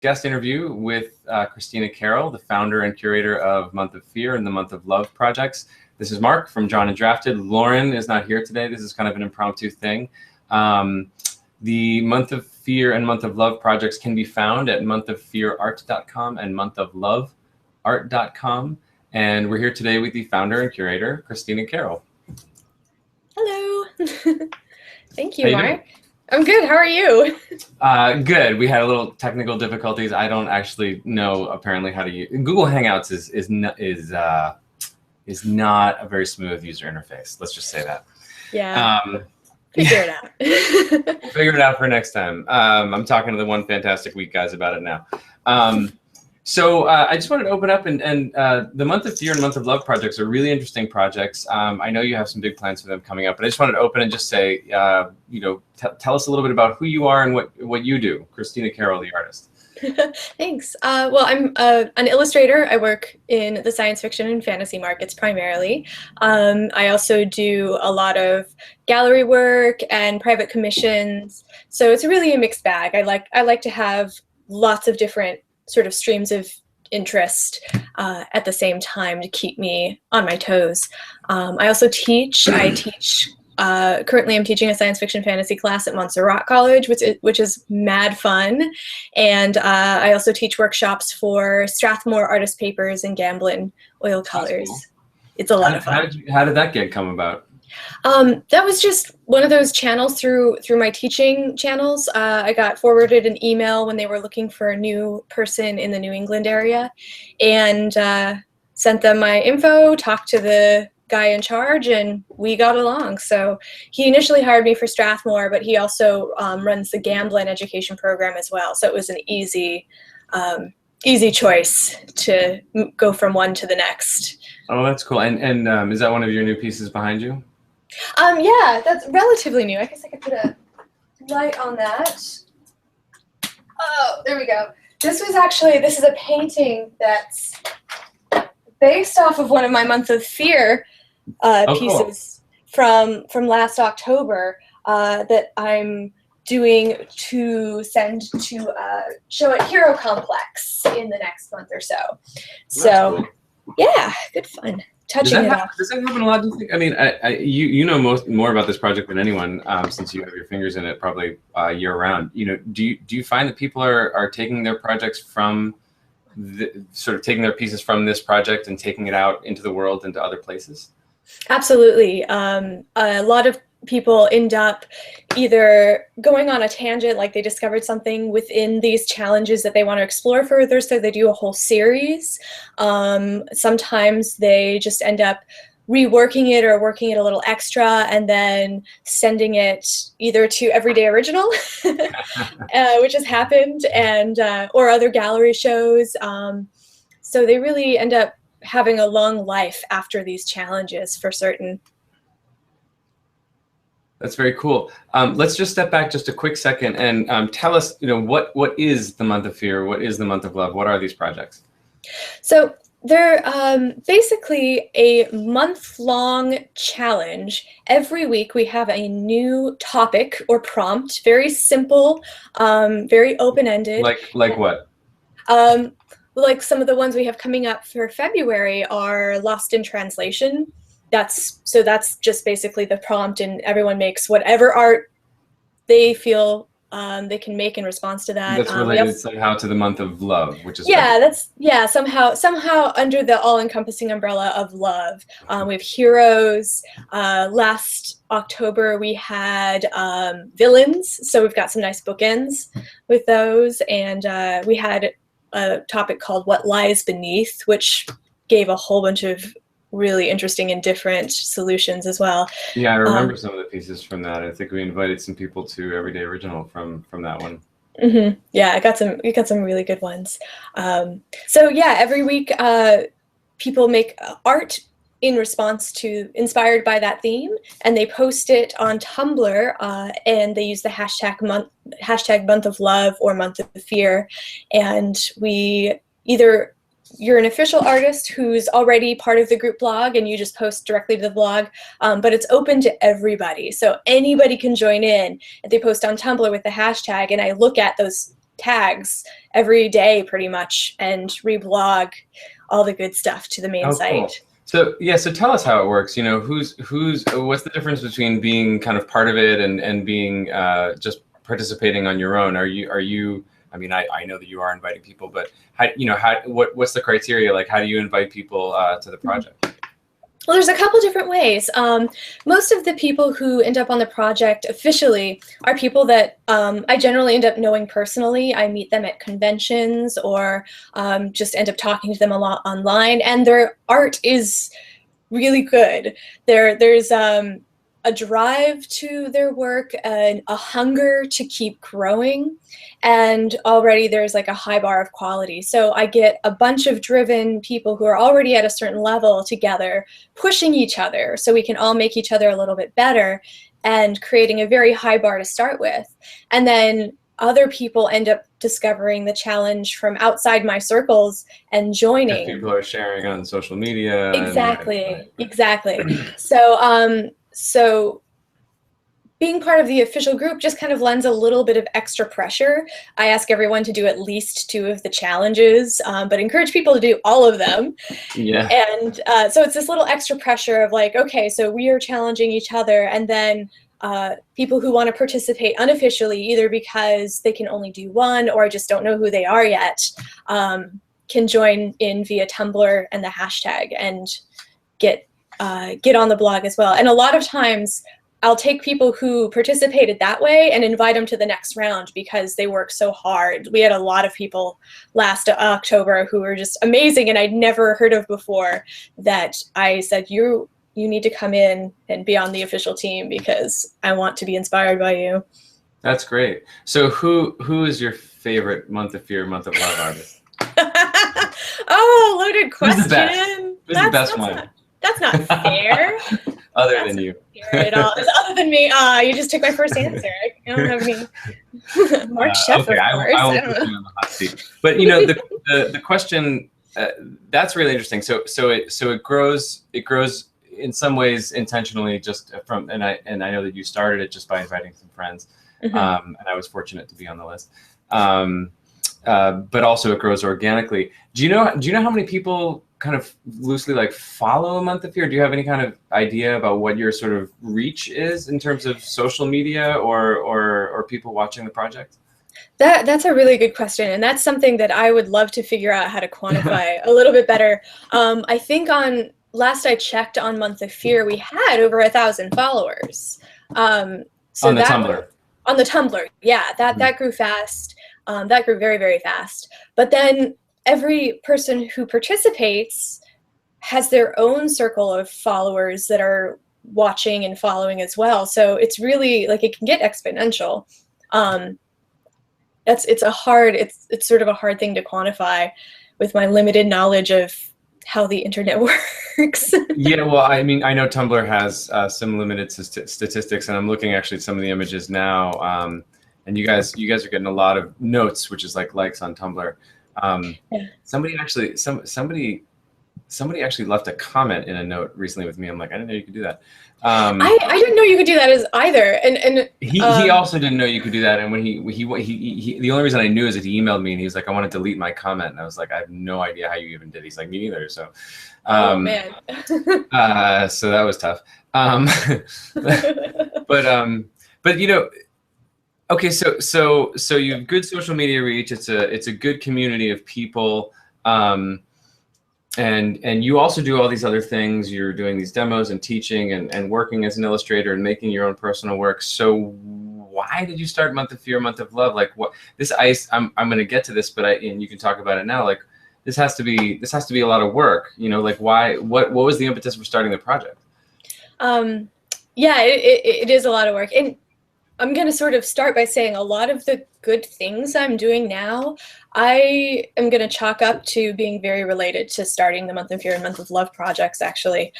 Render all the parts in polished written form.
guest interview with Kristina Carroll, the founder and curator of Month of Fear and the Month of Love projects. This is Mark from John and Drafted. Lauren is not here today. This is kind of an impromptu thing. The Month of Fear and Month of Love projects can be found at monthoffearart.com and montofloveart.com. And we're here today with the founder and curator, Kristina Carroll. Hello. Thank you, Mark. I'm good. How are you? Good. We had a little technical difficulties. I don't actually know apparently how to use Google Hangouts is not a very smooth user interface. Let's just say that. Yeah. Figure it out. Figure it out for next time. I'm talking to the One Fantastic Week guys about it now. So I just wanted to open up and the Month of Fear and Month of Love projects are really interesting projects. I know you have some big plans for them coming up, but I just wanted to open and just say, tell us a little bit about who you are and what you do. Kristina Carroll, the artist. Thanks. Well, I'm an illustrator. I work in the science fiction and fantasy markets primarily. I also do a lot of gallery work and private commissions. So it's really a mixed bag. I like to have lots of different sort of streams of interest at the same time to keep me on my toes. I also teach. I teach. Currently, I'm teaching a science fiction fantasy class at Montserrat College, which is mad fun. And I also teach workshops for Strathmore artist papers and Gamblin oil colors. Cool. It's a lot of fun. How did that gig come about? That was just one of those channels through my teaching channels. I got forwarded an email when they were looking for a new person in the New England area, and sent them my info, talked to the guy in charge, and we got along. So he initially hired me for Strathmore, but he also runs the Gamblin education program as well. So it was an easy choice to go from one to the next. Oh, that's cool. And is that one of your new pieces behind you? Yeah, that's relatively new. I guess I could put a light on that. Oh, there we go. This is a painting that's based off of one of my Month of Fear pieces cool. from last October that I'm doing to send to show at Hero Complex in the next month or so. So, cool. Yeah, good fun. Does that happen a lot? Do you think? I mean, you know more about this project than anyone, since you have your fingers in it probably year round. Do you find that people are taking their projects from taking their pieces from this project and taking it out into the world into other places? Absolutely. A lot of people end up either going on a tangent, like they discovered something within these challenges that they want to explore further, so they do a whole series. Sometimes they just end up reworking it or working it a little extra and then sending it either to Everyday Original, which has happened, and or other gallery shows. So they really end up having a long life after these challenges for certain. That's very cool. Let's just step back just a quick second and tell us, what is the Month of Fear? What is the Month of Love? What are these projects? So they're basically a month-long challenge. Every week we have a new topic or prompt, very simple, very open-ended. Like what? Like some of the ones we have coming up for February are Lost in Translation. That's just basically the prompt, and everyone makes whatever art they feel they can make in response to that. That's related somehow to the Month of Love, which is somehow under the all-encompassing umbrella of love. We have heroes. Last October we had villains, so we've got some nice bookends with those, and we had a topic called What Lies Beneath, which gave a whole bunch of really interesting and different solutions as well. Yeah, I remember some of the pieces from that. I think we invited some people to Everyday Original from that one. Mm-hmm. Yeah, we got some really good ones. So yeah, every week people make art in response to, inspired by that theme, and they post it on Tumblr, and they use the hashtag Month of Love or Month of Fear, and we either you're an official artist who's already part of the group blog and you just post directly to the blog, but it's open to everybody. So anybody can join in. And they post on Tumblr with the hashtag, and I look at those tags every day pretty much and reblog all the good stuff to the main site. Cool. So yeah, so tell us how it works. You know, what's the difference between being kind of part of it and being just participating on your own? Are you? I mean, I know that you are inviting people, but what's the criteria? Like, how do you invite people to the project? Well, there's a couple different ways. Most of the people who end up on the project officially are people that I generally end up knowing personally. I meet them at conventions or just end up talking to them a lot online, and their art is really good. There's a drive to their work and a hunger to keep growing, and already there's like a high bar of quality. So I get a bunch of driven people who are already at a certain level together, pushing each other so we can all make each other a little bit better and creating a very high bar to start with. And then other people end up discovering the challenge from outside my circles and joining. People are sharing on social media. Exactly. So being part of the official group just kind of lends a little bit of extra pressure. I ask everyone to do at least 2 of the challenges, but encourage people to do all of them. Yeah. And so it's this little extra pressure of like, okay, so we are challenging each other, and then people who want to participate unofficially, either because they can only do one or just don't know who they are yet, can join in via Tumblr and the hashtag and get on the blog as well. And a lot of times I'll take people who participated that way and invite them to the next round because they work so hard. We had a lot of people last October who were just amazing and I'd never heard of before, that I said, you need to come in and be on the official team because I want to be inspired by you. That's great. So who is your favorite Month of Fear, Month of Love artist? Oh, loaded question. Who's the best? Who's the best one? That's not fair. Other than you. At all. Other than me, you just took my first answer. I don't have any. Mark Chef, okay, of course. I won't put you on the hot seat. But you know, the question that's really interesting. So it grows in some ways intentionally, just from and I know that you started it just by inviting some friends, and I was fortunate to be on the list. But also it grows organically. Do you know how many people kind of loosely like follow A Month of Fear? Do you have any kind of idea about what your sort of reach is in terms of social media or people watching the project? That's a really good question, and that's something that I would love to figure out how to quantify a little bit better. I think last I checked on Month of Fear, we had over 1,000 followers. So on the Tumblr. On the Tumblr, yeah, that grew fast. That grew very, very fast. But then every person who participates has their own circle of followers that are watching and following as well. So it's really like it can get exponential. It's sort of a hard thing to quantify with my limited knowledge of how the internet works. Yeah, well, I mean, I know Tumblr has some limited statistics, and I'm looking actually at some of the images now. And you guys are getting a lot of notes, which is like likes on Tumblr. Yeah. Somebody actually left a comment in a note recently with me. I'm like, I didn't know you could do that. I didn't know you could do that either. And he also didn't know you could do that. And when he the only reason I knew is that he emailed me and he was like, I want to delete my comment. And I was like, I have no idea how you even did. He's like, me neither. So, oh man. So that was tough. But you know. Okay, so you have good social media reach. It's a good community of people, and you also do all these other things. You're doing these demos and teaching and working as an illustrator and making your own personal work. So why did you start Month of Fear, Month of Love? Like what this I'm going to get to this, but and you can talk about it now. Like this has to be a lot of work. You know, like why? What was the impetus for starting the project? Yeah, it is a lot of work. And I'm going to sort of start by saying a lot of the good things I'm doing now, I am going to chalk up to being very related to starting the Month of Fear and Month of Love projects, actually,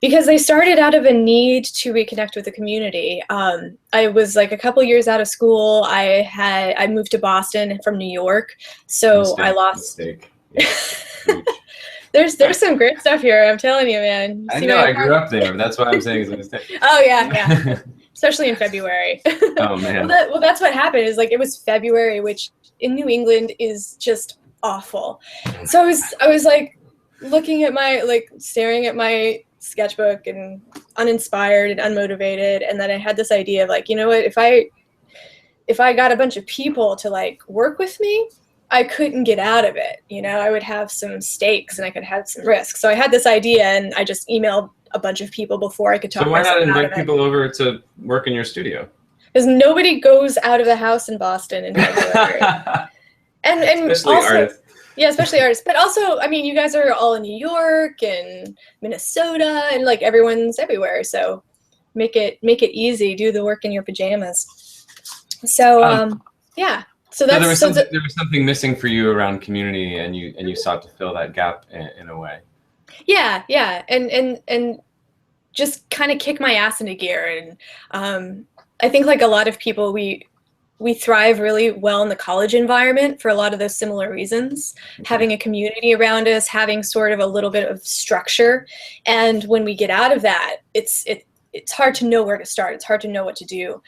because they started out of a need to reconnect with the community. I was like a couple years out of school. I moved to Boston from New York, so I lost. Yeah. There's some great stuff here. I'm telling you, man. I know. I grew up there. That's why I'm saying it's a mistake. Oh yeah. especially in February. Oh man. Well, that's what happened, is like, it was February, which in New England is just awful. So I was like staring at my sketchbook and uninspired and unmotivated. And then I had this idea of like, you know what, if I got a bunch of people to like work with me, I couldn't get out of it. You know, I would have some stakes and I could have some risks. So I had this idea and I just emailed a bunch of people before I could talk myself out of it. So why not invite people over to work in your studio? Because nobody goes out of the house in Boston in February. and especially also, artists. Yeah, especially artists. But also, I mean, you guys are all in New York and Minnesota, and like everyone's everywhere. So make it easy. Do the work in your pajamas. So yeah. So there was something missing for you around community, and you sought to fill that gap in a way. Yeah, and just kind of kick my ass into gear. And I think like a lot of people, we thrive really well in the college environment for a lot of those similar reasons. Okay. Having a community around us, having sort of a little bit of structure, and when we get out of that, it's hard to know where to start. It's hard to know what to do.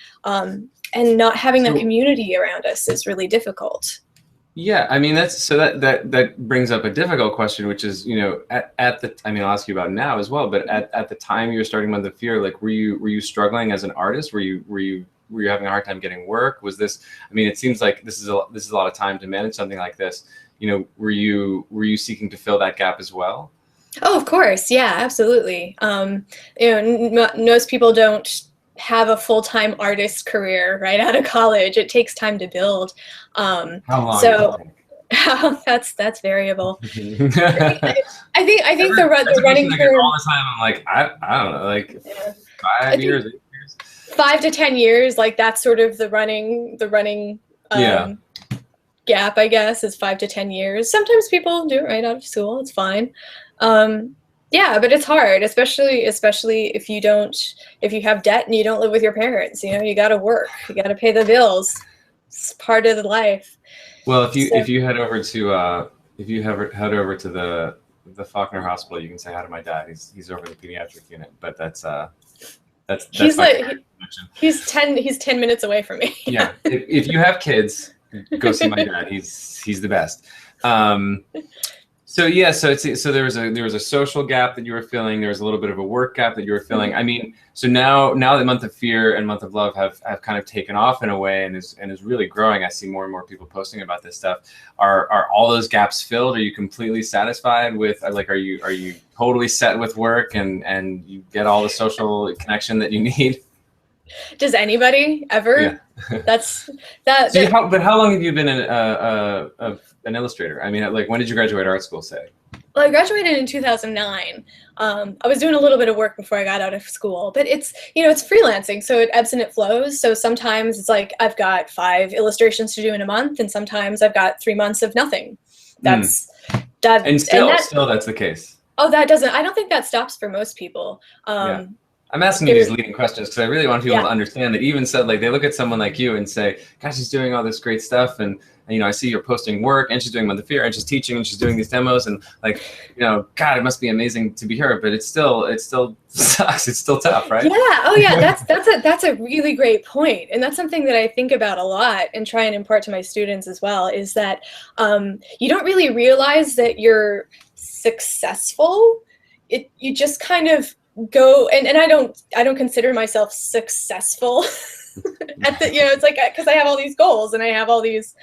And not having that community around us is really difficult. Yeah, I mean that brings up a difficult question, which is, you know, at the, I mean, I'll ask you about now as well, but at the time you were starting Month of Fear, like were you struggling as an artist? Were you having a hard time getting work? Was this, I mean, it seems like this is a lot of time to manage something like this. You know, were you seeking to fill that gap as well? Oh, of course, yeah, absolutely. You know, most people don't have a full-time artist career right out of college. It takes time to build. How long? So that's variable. I think the running term all the time. I'm like, I don't know, like 5 years, 8 years, 5 to 10 years. Like that's sort of the running gap, I guess, is 5 to 10 years. Sometimes people do it right out of school. It's fine. Yeah, but it's hard, especially if you have debt and you don't live with your parents. You know, you got to work, you got to pay the bills. It's part of the life. Well, if you head over to the Faulkner Hospital, you can say hi to my dad. He's over the pediatric unit, but that's he's 10 minutes away from me. Yeah, if you have kids, go see my dad. He's the best. So yeah, so there was a social gap that you were filling. There was a little bit of a work gap that you were filling. I mean, so now that Month of Fear and Month of Love have kind of taken off in a way and is really growing. I see more and more people posting about this stuff. Are all those gaps filled? Are you completely satisfied with, like, are you totally set with work and you get all the social connection that you need? Does anybody ever? Yeah. But how long have you been an illustrator? I mean, like, when did you graduate art school, say? Well, I graduated in 2009. I was doing a little bit of work before I got out of school, but it's freelancing, so it ebbs and it flows. So sometimes it's like I've got 5 illustrations to do in a month, and sometimes I've got 3 months of nothing. That's that. And still that's the case. Oh, I don't think that stops for most people. Yeah. I'm asking you these leading questions because I really want people to understand that even said, like, they look at someone like you and say, gosh, she's doing all this great stuff. And you know, I see you're posting work and she's doing Month of Fear and she's teaching and she's doing these demos and, like, you know, God, it must be amazing to be her, but it still sucks. It's still tough, right? Yeah. Oh yeah. That's a really great point. And that's something that I think about a lot and try and impart to my students as well, is that you don't really realize that you're successful. You just kind of go, and I don't consider myself successful at the, it's like, because I have all these goals and I have all these,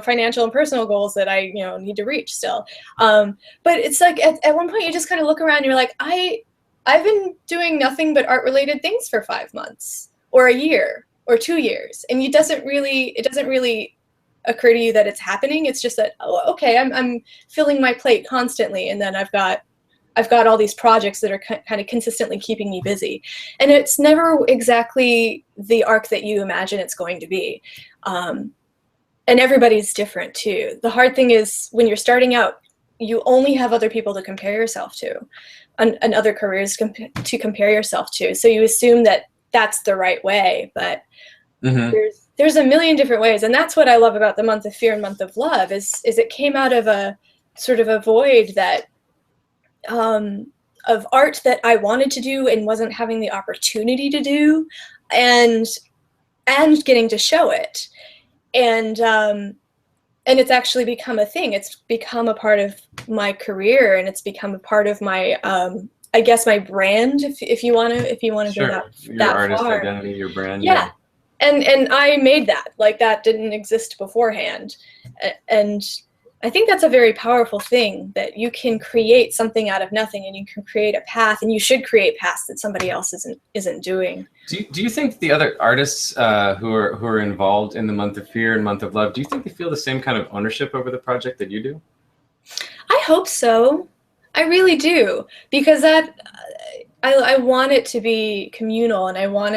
financial and personal goals that I, need to reach still. But it's like at one point you just kind of look around and you're like, I've been doing nothing but art related things for 5 months or a year or 2 years. And it doesn't really occur to you that it's happening. It's just that, oh, okay, I'm filling my plate constantly. And then I've got all these projects that are kind of consistently keeping me busy. And it's never exactly the arc that you imagine it's going to be. And everybody's different too. The hard thing is when you're starting out, you only have other people to compare yourself to and other careers to compare yourself to. So you assume that that's the right way, but there's a million different ways. And that's what I love about the Month of Fear and Month of Love is it came out of a sort of a void that of art that I wanted to do and wasn't having the opportunity to do. and getting to show it. And it's actually become a thing. It's become a part of my career, and it's become a part of my, I guess, my brand, if you want to Sure. go Your that artist far. identity, your brand. Yeah. And I made that. Like, that didn't exist beforehand. And I think that's a very powerful thing, that you can create something out of nothing, and you can create a path, and you should create paths that somebody else isn't doing. Do you think the other artists who are involved in the Month of Fear and Month of Love, do you think they feel the same kind of ownership over the project that you do? I hope so. I really do, because that I want it to be communal, and I want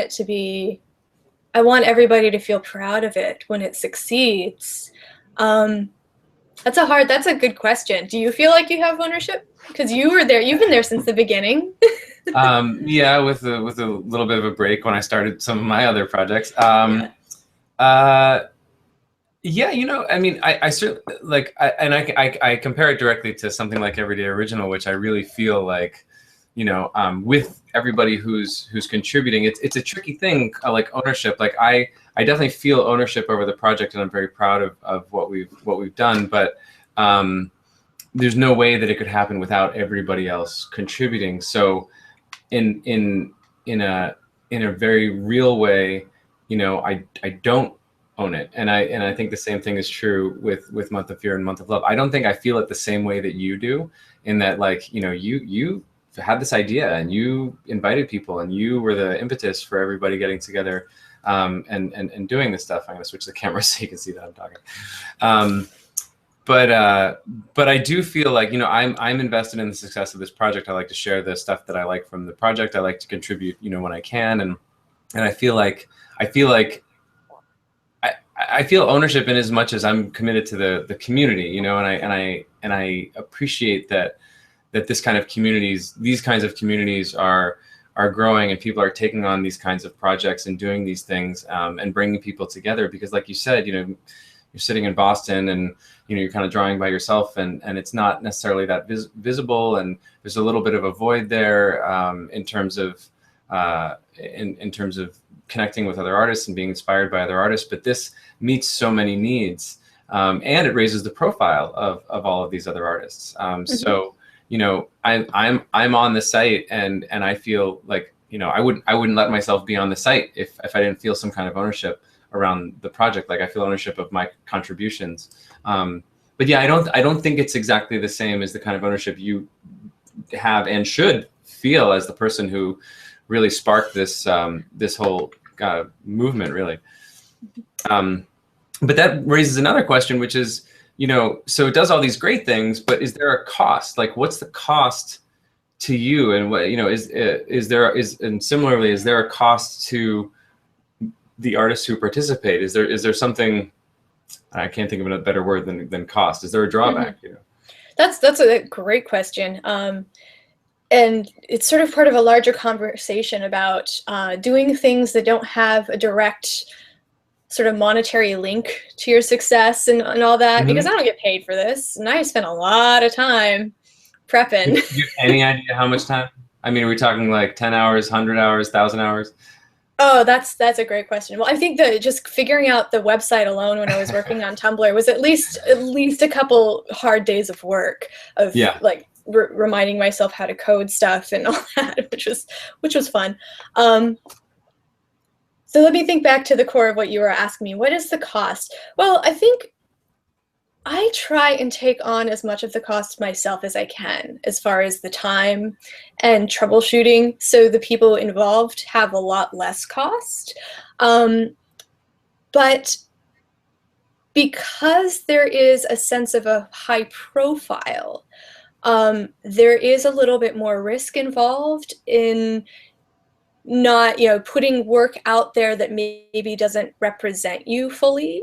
everybody to feel proud of it when it succeeds. That's a good question. Do you feel like you have ownership? Because you were there, you've been there since the beginning. Yeah, with a little bit of a break when I started some of my other projects. Yeah, you know, I mean, I certainly, like, I compare it directly to something like Everyday Original, which I really feel like, you know, with everybody who's contributing, it's a tricky thing, like ownership. Like, I definitely feel ownership over the project, and I'm very proud of what we've done. But there's no way that it could happen without everybody else contributing. So, in a very real way, you know, I don't own it, and I think the same thing is true with Month of Fear and Month of Love. I don't think I feel it the same way that you do, in that, like, you know, you had this idea, and you invited people, and you were the impetus for everybody getting together and doing this stuff. I'm gonna switch the camera so you can see that I'm talking. But I do feel like, you know, I'm invested in the success of this project. I like to share the stuff that I like from the project. I like to contribute, you know, when I can, and I feel like I feel ownership in as much as I'm committed to the community, you know, and I appreciate that this kind of communities, these kinds of communities are growing, and people are taking on these kinds of projects and doing these things, and bringing people together. Because, like you said, you know, you're sitting in Boston, and, you know, you're kind of drawing by yourself, and it's not necessarily that visible, and there's a little bit of a void there, in terms of in terms of connecting with other artists and being inspired by other artists. But this meets so many needs, and it raises the profile of all of these other artists. So, you know, I'm on the site, and I feel like, you know, I wouldn't let myself be on the site if I didn't feel some kind of ownership around the project. Like, I feel ownership of my contributions. But yeah, I don't think it's exactly the same as the kind of ownership you have and should feel as the person who really sparked this this whole movement, really. But that raises another question, which is, you know, so it does all these great things, but is there a cost? Like, what's the cost to you? And what, you know, and similarly, is there a cost to the artists who participate? Is there something, I can't think of a better word than cost. Is there a drawback? You know? That's a great question. And it's sort of part of a larger conversation about doing things that don't have a direct sort of monetary link to your success and all that, because I don't get paid for this, and I spent a lot of time prepping. Do you have any idea how much time? I mean, are we talking like 10 hours, 100 hours, 1,000 hours? Oh, that's a great question. Well, I think that just figuring out the website alone when I was working on Tumblr was at least a couple hard days of work of like reminding myself how to code stuff and all that, which was fun. So let me think back to the core of what you were asking me. What is the cost? Well, I think I try and take on as much of the cost myself as I can, as far as the time and troubleshooting, so the people involved have a lot less cost. But because there is a sense of a high profile, there is a little bit more risk involved in not, you know, putting work out there that maybe doesn't represent you fully.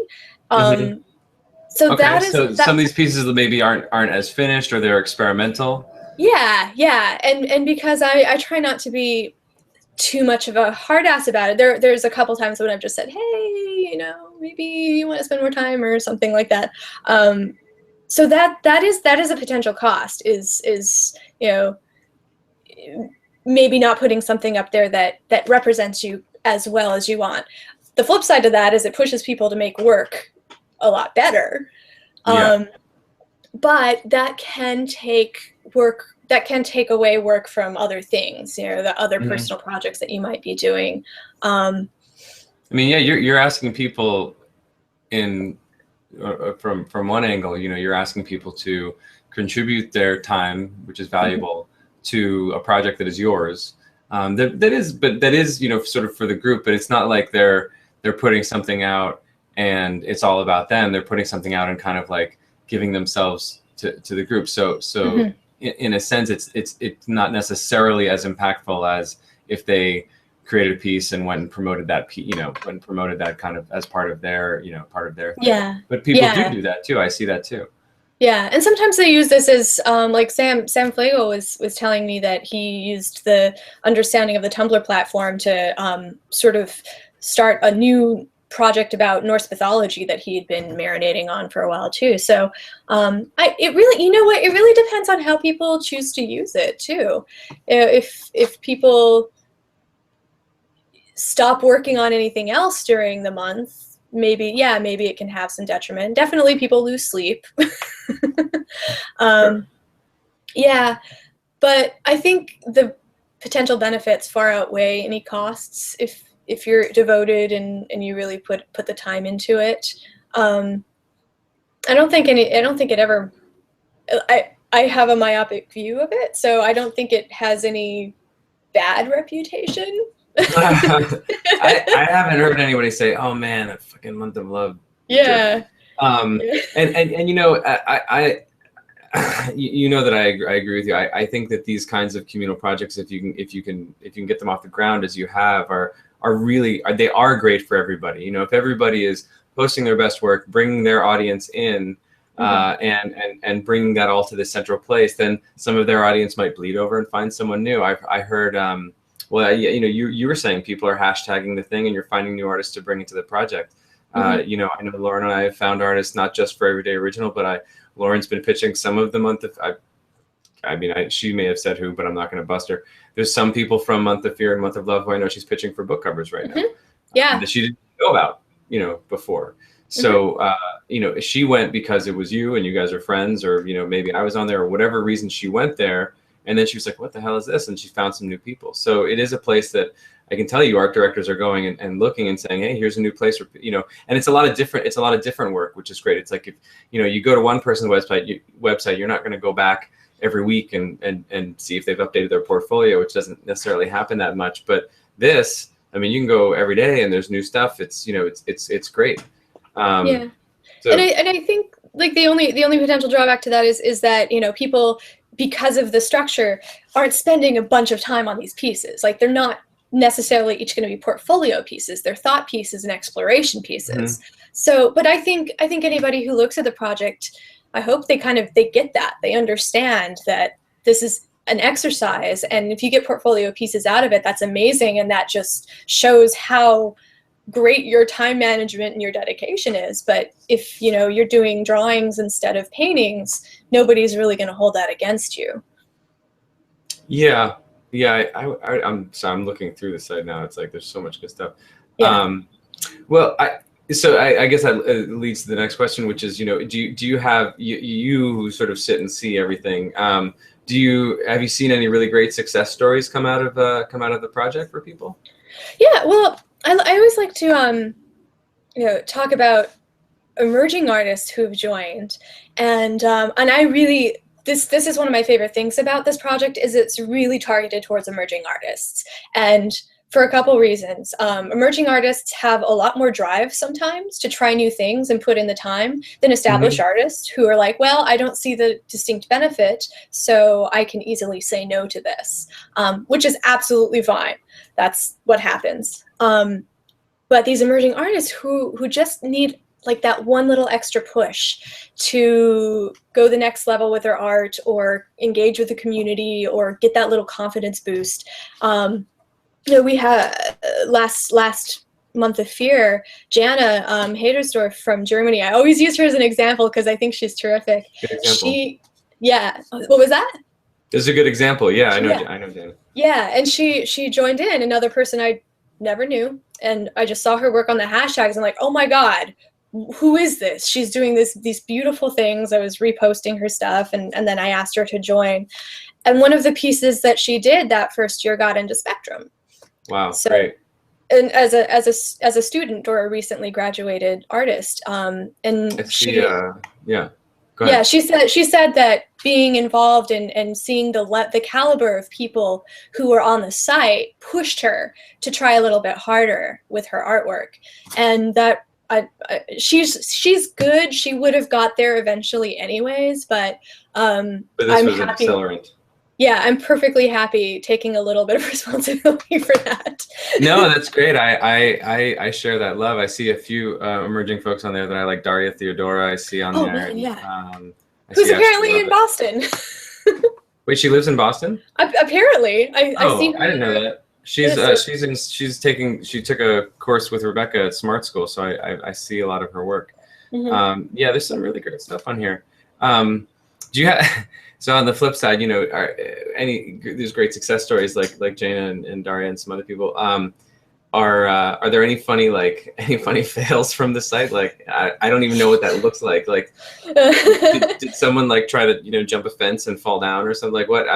So okay, that is some of these pieces that maybe aren't as finished, or they're experimental. Yeah, and because I try not to be too much of a hard ass about it. There's a couple times when I've just said, hey, you know, maybe you want to spend more time or something like that. So that is a potential cost, is, you know, maybe not putting something up there that represents you as well as you want. The flip side to that is it pushes people to make work a lot better. Yeah. But that can take away work from other things, the other personal projects that you might be doing. I mean, yeah, you're asking people from one angle, you're asking people to contribute their time, which is valuable, to a project that is yours. That is, sort of for the group, but it's not like they're putting something out and it's all about them. They're putting something out and kind of like giving themselves to the group. So in a sense, it's not necessarily as impactful as if they created a piece and went and promoted that kind of as part of their thing. Yeah. But people do that too. I see that too. Yeah, and sometimes they use this as like Sam Flago was telling me that he used the understanding of the Tumblr platform to sort of start a new project about Norse mythology that he had been marinating on for a while too. So it really depends on how people choose to use it too. If people stop working on anything else during the month, maybe it can have some detriment. Definitely people lose sleep. Sure. Yeah, but I think the potential benefits far outweigh any costs if you're devoted and you really put the time into it. I don't think it ever. I have a myopic view of it, so I don't think it has any bad reputation. I haven't heard anybody say, "Oh man, that fucking month of love." Yeah. And I that I agree with you. I think that these kinds of communal projects, if you can get them off the ground as you have, are great for everybody. If everybody is posting their best work, bringing their audience in, and bringing that all to the central place, then some of their audience might bleed over and find someone new. I heard. You were saying people are hashtagging the thing, and you're finding new artists to bring into the project. I know Lauren and I have found artists not just for Everyday Original, but Lauren's been pitching some of the month of. She may have said who, but I'm not going to bust her. There's some people from Month of Fear and Month of Love who I know she's pitching for book covers right now. Yeah, that she didn't know about, before. So she went because it was you and you guys are friends, or maybe I was on there, or whatever reason she went there. And then she was like, "What the hell is this?" And she found some new people. So it is a place that I can tell you art directors are going and looking and saying, "Hey, here's a new place," and it's a lot of different work, which is great. It's like if you go to one person's website, you're not going to go back every week and see if they've updated their portfolio, which doesn't necessarily happen that much. But this, you can go every day and there's new stuff. It's it's great. Yeah. So, and I think like the only potential drawback to that is that people, because of the structure, aren't spending a bunch of time on these pieces. Like they're not necessarily each going to be portfolio pieces. They're thought pieces and exploration pieces. So, but I think anybody who looks at the project, I hope they get that. They understand that this is an exercise, and if you get portfolio pieces out of it, that's amazing, and that just shows how great your time management and your dedication is. But if you're doing drawings instead of paintings, nobody's really going to hold that against you. Yeah. I'm looking through the site now. It's like there's so much good stuff. Yeah. I guess that leads to the next question, which is, do you have you sort of sit and see everything? Have you seen any really great success stories come out of the project for people? Yeah, well, I always like to talk about emerging artists who have joined, and I really this is one of my favorite things about this project is it's really targeted towards emerging artists, and for a couple reasons. Emerging artists have a lot more drive sometimes to try new things and put in the time than established artists who are like, well, I don't see the distinct benefit, so I can easily say no to this, which is absolutely fine. That's what happens. But these emerging artists who just need like that one little extra push to go the next level with their art or engage with the community or get that little confidence boost. We had last Month of Fear, Jana Hadersdorf from Germany. I always use her as an example because I think she's terrific. Good example. What was that? This is a good example. Yeah, I know Jana. Yeah, and she joined in. Another person I never knew. And I just saw her work on the hashtags. I'm like, oh my God, who is this? She's doing these beautiful things. I was reposting her stuff, and then I asked her to join. And one of the pieces that she did that first year got into Spectrum. Wow, so, great. And as a student or a recently graduated artist, and she yeah. Go ahead. Yeah, she said that being involved and seeing the caliber of people who were on the site pushed her to try a little bit harder with her artwork, and that she's good. She would have got there eventually anyways, but this I'm was an happy. accelerant. Yeah, I'm perfectly happy taking a little bit of responsibility for that. No, that's great. I share that love. I see a few emerging folks on there that I like. Daria Theodora, I see on there. Man, yeah. Who's apparently in Boston. Wait, she lives in Boston? Apparently, I see her. I didn't know that. She took a course with Rebecca at Smart School, so I see a lot of her work. Mm-hmm. Yeah, there's some really great stuff on here. Do you have? So on the flip side, you know, there's great success stories like Jana and Daria and some other people. Are there any funny fails from the site? Like I don't even know what that looks like. Like did someone like try to jump a fence and fall down or something? Like what?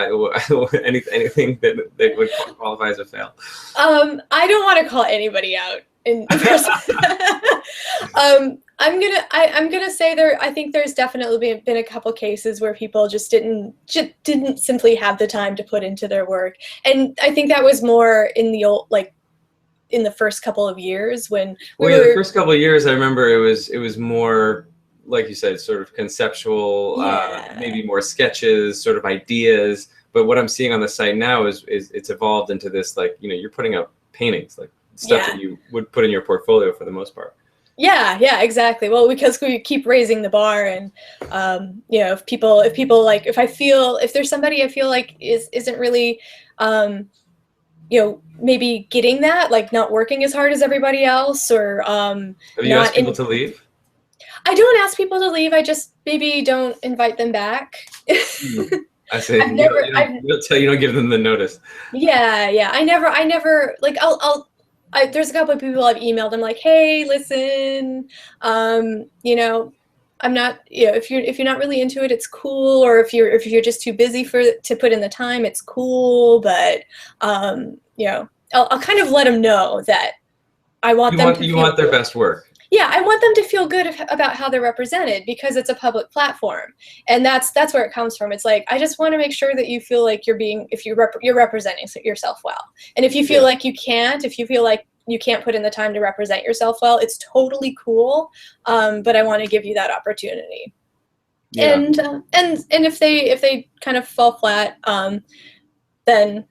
Anything that would qualify as a fail? I don't want to call anybody out in person. I'm gonna say I think there's definitely been a couple cases where people just didn't simply have the time to put into their work, and I think that was more in the first couple of years when the first couple of years I remember it was more, like you said, sort of conceptual, maybe more sketches, sort of ideas. But what I'm seeing on the site now is it's evolved into this, like, you're putting up paintings, like stuff that you would put in your portfolio for the most part. Yeah, exactly. Well, because we keep raising the bar, and if there's somebody I feel like isn't really maybe getting that, like not working as hard as everybody else, or have you asked people to leave? I don't ask people to leave. I just maybe don't invite them back. I say you don't give them the notice. Yeah. I never like there's a couple of people I've emailed. I'm like, hey, listen, I'm not, if you're not really into it, it's cool. Or if you're just too busy to put in the time, it's cool. But I'll kind of let them know that I want you want their best work. Yeah, I want them to feel good about how they're represented, because it's a public platform, and that's where it comes from. It's like, I just want to make sure that you feel like you're representing yourself well. And if you feel like you can't, if you feel like you can't put in the time to represent yourself well, it's totally cool. But I want to give you that opportunity. Yeah. And if they kind of fall flat, then,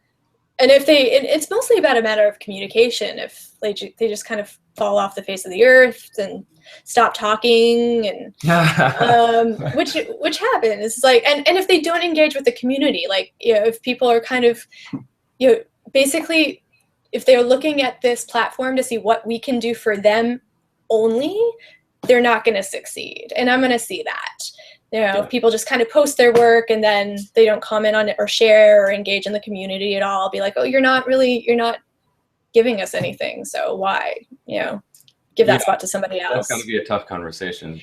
and it's mostly about a matter of communication. If they just kind of fall off the face of the earth and stop talking, and which happens. It's like, and if they don't engage with the community, like, if people are kind of, basically, if they're looking at this platform to see what we can do for them only, they're not going to succeed. And I'm going to see that. If people just kind of post their work and then they don't comment on it or share or engage in the community at all, I'll be like, oh, you're not giving us anything, so why give that spot to somebody else? That's going to be a tough conversation.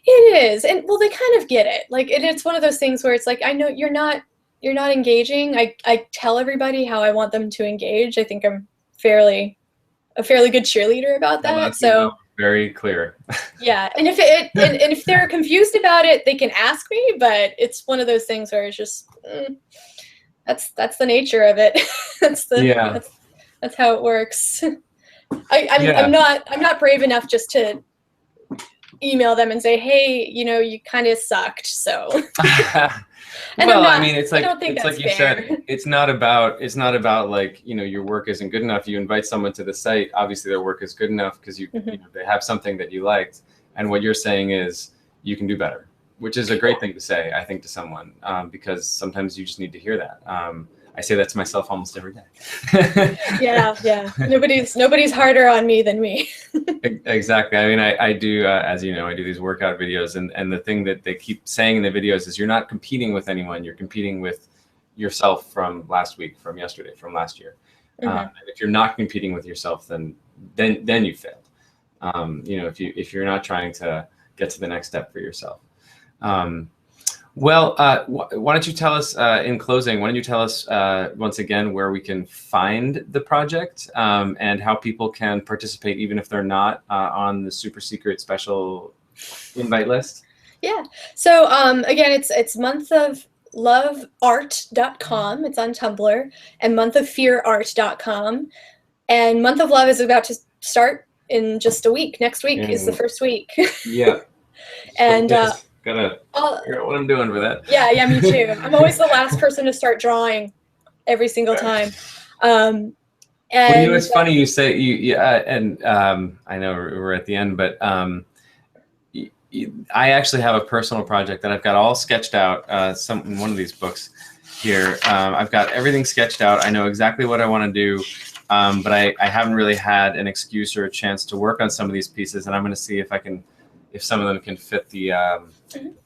It is. And well, they kind of get it. Like, it's one of those things where it's like, I know you're not engaging. I tell everybody how I want them to engage. I think I'm a fairly good cheerleader about that. So very clear. Yeah, and if they're confused about it, they can ask me. But it's one of those things where it's just that's the nature of it. That's how it works. I'm not brave enough just to email them and say, hey, you kind of sucked. So. Well, I mean, it's like you said, it's not about like, your work isn't good enough. You invite someone to the site, obviously their work is good enough because they have something that you liked. And what you're saying is you can do better, which is a great thing to say, I think, to someone, because sometimes you just need to hear that. I say that to myself almost every day. Yeah. Nobody's harder on me than me. Exactly. I mean, I do, as you know, I do these workout videos, and the thing that they keep saying in the videos is you're not competing with anyone. You're competing with yourself from last week, from yesterday, from last year. And if you're not competing with yourself, then you failed. If you're not trying to get to the next step for yourself. Well, why don't you tell us in closing, why don't you tell us once again where we can find the project and how people can participate even if they're not on the super secret special invite list? Yeah. So again, it's monthofloveart.com. It's on Tumblr, and monthoffearart.com. And Month of Love is about to start in just a week. Next week is the first week. Yeah. And gotta figure out what I'm doing for that. Yeah, me too. I'm always the last person to start drawing every single time. And it's funny you say and I know we're at the end, but I actually have a personal project that I've got all sketched out. In one of these books here, I've got everything sketched out. I know exactly what I want to do, but I haven't really had an excuse or a chance to work on some of these pieces, and I'm going to see if some of them can fit the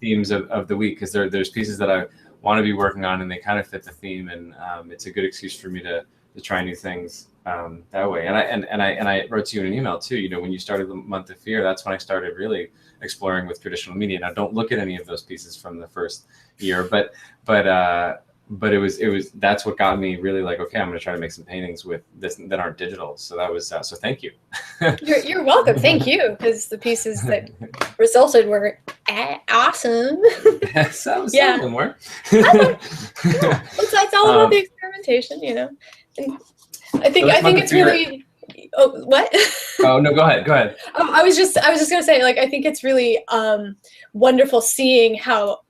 themes of the week, because there's pieces that I want to be working on and they kind of fit the theme, and it's a good excuse for me to try new things that way. And I wrote to you in an email too. When you started the Month of Fear, that's when I started really exploring with traditional media. Now, don't look at any of those pieces from the first year, but it was that's what got me really like, okay, I'm going to try to make some paintings with this that aren't digital. So that was so thank you. You're welcome. Thank you, because the pieces that resulted were awesome. Some of them were. It's all about the experimentation, And I think it's really. Oh, what? Oh no, go ahead. I was just gonna say, I think it's really wonderful seeing how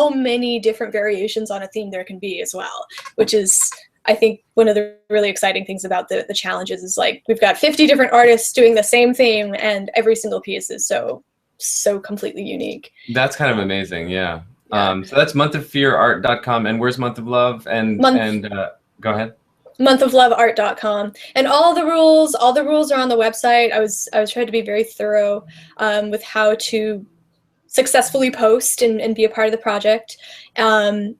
many different variations on a theme there can be as well, which is, I think, one of the really exciting things about the challenges is we've got 50 different artists doing the same theme, and every single piece is so completely unique. That's kind of amazing, yeah. So that's monthoffearart.com, and where's Month of Love? And go ahead. Monthoffloveart.com, and all the rules are on the website. I was trying to be very thorough with how to successfully post and be a part of the project. And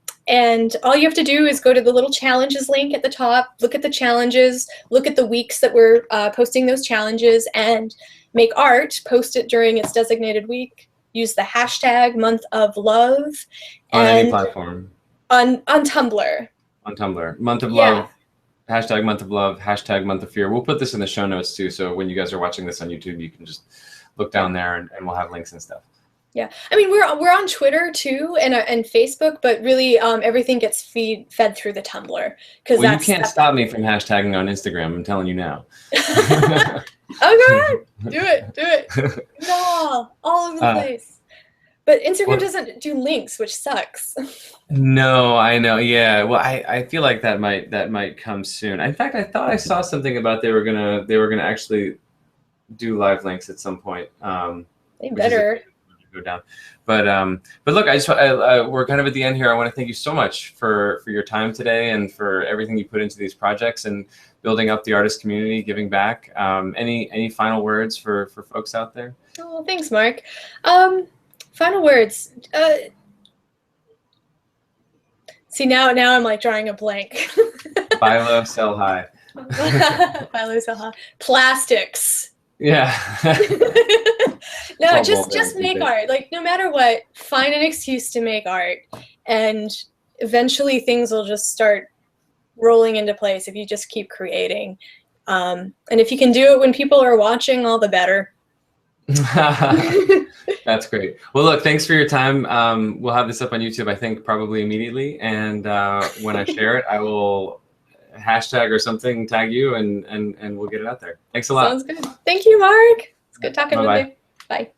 all you have to do is go to the little challenges link at the top, look at the challenges, look at the weeks that we're posting those challenges, and make art, post it during its designated week. Use the hashtag Month of Love. On any platform. On Tumblr. On Tumblr. Month of Love. Hashtag Month of Love, hashtag Month of Fear. We'll put this in the show notes too, so when you guys are watching this on YouTube, you can just look down there and we'll have links and stuff. Yeah, I mean, we're on Twitter too and Facebook, but really everything gets fed through the Tumblr. Well, you can't stop me from hashtagging on Instagram. I'm telling you now. Oh, go ahead, do it. No, all over the place. But Instagram doesn't do links, which sucks. No, I know. Yeah. Well, I feel like that might come soon. In fact, I thought I saw something about they were gonna actually do live links at some point. They better go down. But look, we're kind of at the end here. I want to thank you so much for your time today and for everything you put into these projects and building up the artist community, giving back. Any final words for folks out there? Oh, thanks, Mark. Final words. See, now I'm drawing a blank. Buy low, sell high. Buy low, sell high. Plastics. Yeah. No, just make art. No matter what, find an excuse to make art, and eventually things will just start rolling into place if you just keep creating. And if you can do it when people are watching, all the better. That's great. Well, look, thanks for your time. We'll have this up on YouTube, I think, probably immediately. And when I share it, I will hashtag or something, tag you, and we'll get it out there. Thanks a lot. Sounds good. Thank you, Mark. It's good talking with you. Bye.